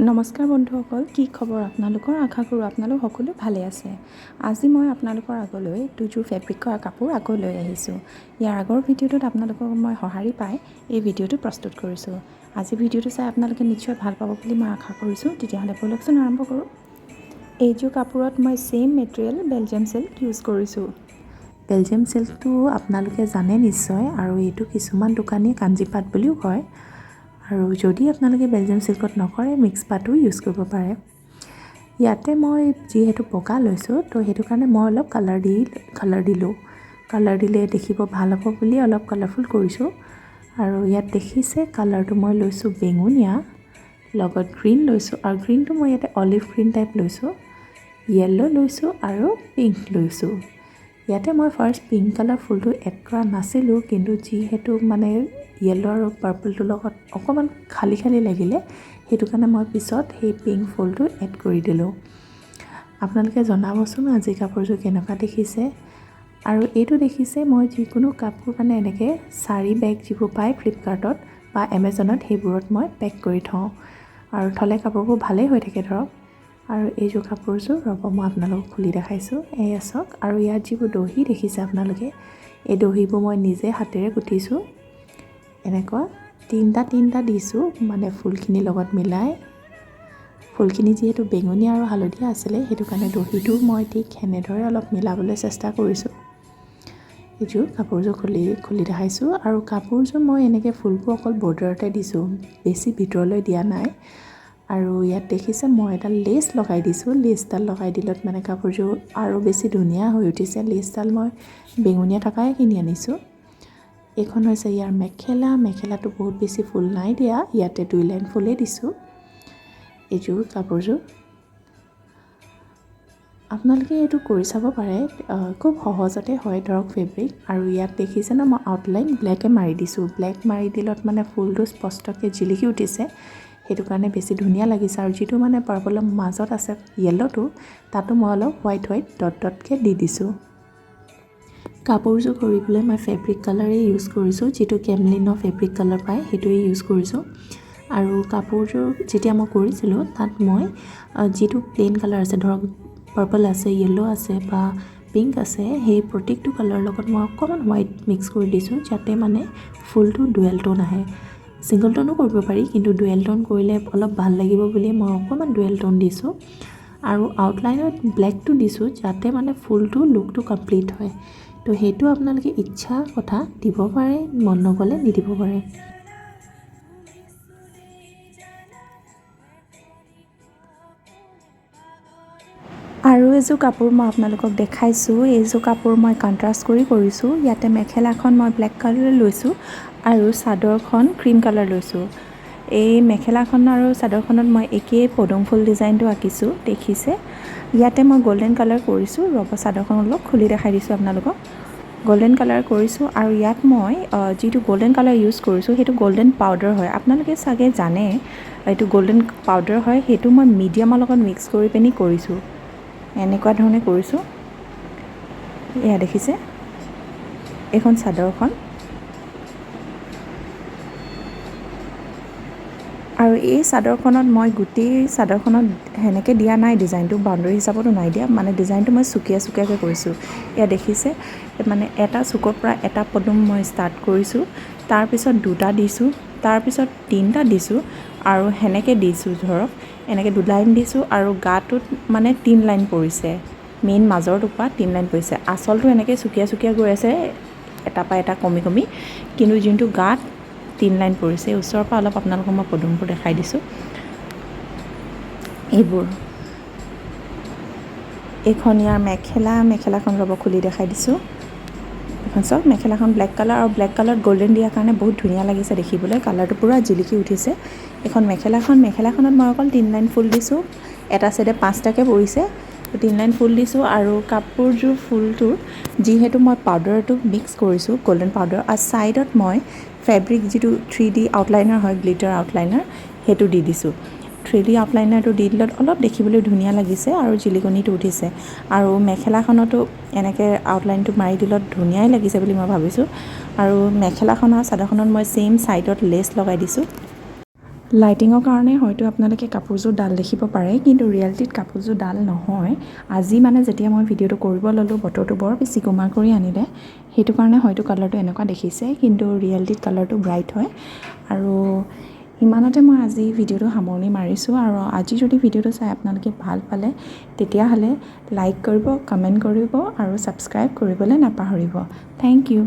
নমস্কাৰ বন্ধুসকল, কি খবৰ আপোনালোকৰ? আশা কৰোঁ আপোনালোক সকলো ভালে আছে। আজি মই আপোনালোকৰ আগলৈ দুযোৰ ফেব্ৰিকৰ কাপোৰ আকৌ লৈ আহিছোঁ। ইয়াৰ আগৰ ভিডিঅ'টোত আপোনালোকক মই সঁহাৰি পাই এই ভিডিঅ'টো প্ৰস্তুত কৰিছোঁ। আজি ভিডিঅ'টো চাই আপোনালোকে নিশ্চয় ভাল পাব বুলি মই আশা কৰিছোঁ। তেতিয়াহ'লে ব'লকচোন আৰম্ভ কৰোঁ। এইযোৰ কাপোৰত মই same material Belgium silk use কৰিছোঁ। বেলজিয়াম চিল্কটো আপোনালোকে জানে নিশ্চয়, আৰু এইটো কিছুমান দোকানীয়ে কাঞ্জিপাট বুলিও কয়। আৰু যদি আপোনালোকে বেলজিয়াম চিল্কত নকৰে, মিক্স পাতো ইউজ কৰিব পাৰে। ইয়াতে মই যিহেতু বগা লৈছোঁ, তো সেইটো কাৰণে মই অলপ কালাৰ দিলোঁ। কালাৰ দিলে দেখিব ভাল হ'ব বুলি অলপ কালাৰফুল কৰিছোঁ। আৰু ইয়াত দেখিছে কালাৰটো মই লৈছোঁ বেঙুনীয়া, লগত গ্ৰীণ লৈছোঁ, আৰু গ্ৰীণটো মই ইয়াতে অলিভ গ্ৰীণ টাইপ লৈছোঁ, য়েল্লো লৈছোঁ আৰু পিংক লৈছোঁ। ইয়াতে মই ফাৰ্ষ্ট পিংক কালাৰ ফুলটো এড কৰা নাছিলোঁ, কিন্তু যিহেতু মানে য়েল্লো আৰু পাৰ্পলটোৰ লগত অকণমান খালী লাগিলে, সেইটো কাৰণে মই পিছত সেই পিংক ফুলটো এড কৰি দিলোঁ। আপোনালোকে জনাবচোন আজি কাপোৰযোৰ কেনেকুৱা দেখিছে। আৰু এইটো দেখিছে মই যিকোনো কাপোৰ মানে এনেকৈ চাৰি বেগ যিবোৰ পায় ফ্লিপকাৰ্টত বা এমেজনত, সেইবোৰত মই পেক কৰি থওঁ, আৰু থ'লে কাপোৰবোৰ ভালেই হৈ থাকে ধৰক। আৰু এইযোৰ কাপোৰযোৰ ৰ'ব মই আপোনালোকক খুলি দেখাইছোঁ, এয়া চাওক। আৰু ইয়াত যিবোৰ দহি দেখিছে আপোনালোকে, এই দহিবোৰ মই নিজে হাতেৰে গুঠিছোঁ। এনেকুৱা তিনিটা দিছোঁ, মানে ফুলখিনিৰ লগত মিলাই। ফুলখিনি যিহেতু বেঙুনীয়া আৰু হালধীয়া আছিলে, সেইটো কাৰণে দহিটো মই ঠিক সেনেদৰে অলপ মিলাবলৈ চেষ্টা কৰিছোঁ। এইযোৰ কাপোৰযোৰ খুলি দেখাইছোঁ। আৰু কাপোৰযোৰ মই এনেকৈ ফুলবোৰ অকল বৰ্ডাৰতে দিছোঁ, বেছি ভিতৰলৈ দিয়া নাই। আৰু ইয়াত দেখিছে মই এডাল লেচ লগাই দিছোঁ। লেচডাল লগাই দিলত মানে কাপোৰযোৰ আৰু বেছি ধুনীয়া হৈ উঠিছে। লেচডাল মই বেঙুনীয়া থকাই কিনি আনিছোঁ। এইখন হৈছে ইয়াৰ মেখেলাটো বহুত বেছি ফুল নাই দিয়া, ইয়াতে 2 লাইন ফুলেই দিছোঁ। এইযোৰ কাপোৰযোৰ আপোনালোকে এইটো কৰি চাব পাৰে, খুব সহজতে হয় ধৰক ফেব্ৰিক। আৰু ইয়াত দেখিছে ন, মই আউটলাইন ব্লেকে মাৰি দিছোঁ। ব্লেক মাৰি দিলত মানে ফুলটো স্পষ্টকৈ জিলিকি উঠিছে, সেইটো কাৰণে বেছি ধুনীয়া লাগিছে। আৰু যিটো মানে পাৰ্পলৰ মাজত আছে য়েল্লোটো, তাতো মই অলপ হোৱাইট ডটকৈ দি দিছোঁ। কাপোৰযোৰ কৰিবলৈ মই ফেব্ৰিক কালাৰেই ইউজ কৰিছোঁ, যিটো কেমলিনৰ ফেব্ৰিক কালাৰ পায় সেইটোৱেই ইউজ কৰিছোঁ। আৰু কাপোৰযোৰ যেতিয়া মই কৰিছিলোঁ, তাত মই যিটো প্লেইন কালাৰ আছে ধৰক পাৰ্পল আছে, য়েল্লো আছে বা পিংক আছে, সেই প্ৰত্যেকটো কালাৰৰ লগত মই অকণমান হোৱাইট মিক্স কৰি দিছোঁ, যাতে মানে ফুলটো ডুৱেল টোন আহে। ছিংগল টোনো কৰিব পাৰি, কিন্তু ডুৱেল টোন কৰিলে অলপ ভাল লাগিব বুলি মই অকণমান ডুৱেল টোন দিছোঁ। আৰু আউটলাইনত ব্লেকটো দিছোঁ, যাতে মানে ফুলটো লুকটো কমপ্লিট হয়। তো সেইটো আপোনালোকে ইচ্ছা কথা দিব পাৰে, মন নগ'লে নিদিব পাৰে। আৰু এযোৰ কাপোৰ মই আপোনালোকক দেখাইছোঁ। এইযোৰ কাপোৰ মই কণ্ট্ৰাষ্ট কৰি কৰিছোঁ। ইয়াতে মেখেলাখন মই ব্লেক কালাৰ লৈছোঁ আৰু চাদৰখন ক্ৰীম কালাৰ লৈছোঁ। এই মেখেলাখন আৰু চাদৰখনত মই একেই পদুম ফুল ডিজাইনটো আঁকিছোঁ, দেখিছে। ইয়াতে মই গল্ডেন কালাৰ কৰিছোঁ। ৰ'ব চাদৰখন অলপ খুলি দেখাই দিছোঁ আপোনালোকক। গল্ডেন কালাৰ কৰিছোঁ, আৰু ইয়াত মই যিটো গল্ডেন কালাৰ ইউজ কৰিছোঁ, সেইটো গল্ডেন পাউডাৰ হয়। আপোনালোকে চাগে জানে এইটো গল্ডেন পাউডাৰ হয়। সেইটো মই মিডিয়ামৰ লগত মিক্স কৰি পিনি কৰিছোঁ, এনেকুৱা ধৰণে কৰিছোঁ। এয়া দেখিছে, এইখন চাদৰখন। আৰু এই চাদৰখনত মই গোটেই চাদৰখনত সেনেকৈ দিয়া নাই, ডিজাইনটো বাউণ্ডাৰী হিচাপতো নাই দিয়া, মানে ডিজাইনটো মই চুকীয়াকৈ কৰিছোঁ। এয়া দেখিছে, মানে এটা চুকৰ পৰা এটা পদুম মই ষ্টাৰ্ট কৰিছোঁ, তাৰপিছত 2টা দিছোঁ, তাৰপিছত 3টা দিছোঁ, আৰু সেনেকৈ দিছোঁ ধৰক, এনেকৈ 2 লাইন দিছোঁ। আৰু গাটোত মানে 3 লাইন পৰিছে, মেইন মাজৰটো পৰা 3 লাইন পৰিছে। আচলটো এনেকৈ চুকীয়া গৈ আছে, এটা পৰা এটা কমি, কিন্তু যোনটো গাত 3 লাইন পৰিছে। ওচৰৰ পৰা অলপ আপোনালোকক মই পদুমবোৰ দেখাই দিছোঁ। এইখন ইয়াৰ মেখেলাখন ৰ'ব খুলি দেখাই দিছোঁ। এখন চাওক, মেখেলাখন ব্লেক কালাৰ, আৰু ব্লেক কালাৰত গল্ডেন দিয়াৰ কাৰণে বহুত ধুনীয়া লাগিছে দেখিবলৈ, কালাৰটো পূৰা জিলিকি উঠিছে। এখন মেখেলাখনত মই অকল 3 লাইন ফুল দিছোঁ, এটা চাইডে 5টাকৈ পৰিছে, 3 লাইন ফুল দিছোঁ। আৰু কাপোৰযোৰ ফুলটোৰ যিহেতু মই পাউডাৰটো মিক্স কৰিছোঁ, গল্ডেন পাউডাৰ, আৰু ছাইডত মই ফেব্ৰিক যিটো 3D আউটলাইনাৰ হয়, গ্লিটাৰ আউটলাইনাৰ, সেইটো দি দিছোঁ। 3D আউটলাইনাৰটো দি দিলত অলপ দেখিবলৈ ধুনীয়া লাগিছে আৰু জিলিকনিটো উঠিছে। আৰু মেখেলাখনতো এনেকৈ আউটলাইনটো মাৰি দিলত ধুনীয়াই লাগিছে বুলি মই ভাবিছোঁ। আৰু মেখেলাখন আৰু চাদৰখনত মই ছেইম ছাইডত লেচ লগাই দিছোঁ। লাইটিঙৰ কাৰণে হয়তো আপোনালোকে কাপোৰযোৰ ডাল দেখিব পাৰে, কিন্তু ৰিয়েলিটিত কাপোৰযোৰ ডাল নহয়। আজি মানে যেতিয়া মই ভিডিঅ'টো কৰিব ল'লোঁ, বতৰটো বৰ বেছি গোমা কৰি আনিলে, সেইটো কাৰণে হয়তো কালাৰটো এনেকুৱা দেখিছে, কিন্তু ৰিয়েলিটিত কালাৰটো ব্ৰাইট হয়। আৰু ইমানতে মই আজি ভিডিঅ'টো সামৰণি মাৰিছোঁ। আৰু আজি যদি ভিডিঅ'টো চাই আপোনালোকে ভাল পালে, তেতিয়াহ'লে লাইক কৰিব, কমেণ্ট কৰিব আৰু ছাবস্ক্ৰাইব কৰিবলৈ নাপাহৰিব। Thank U.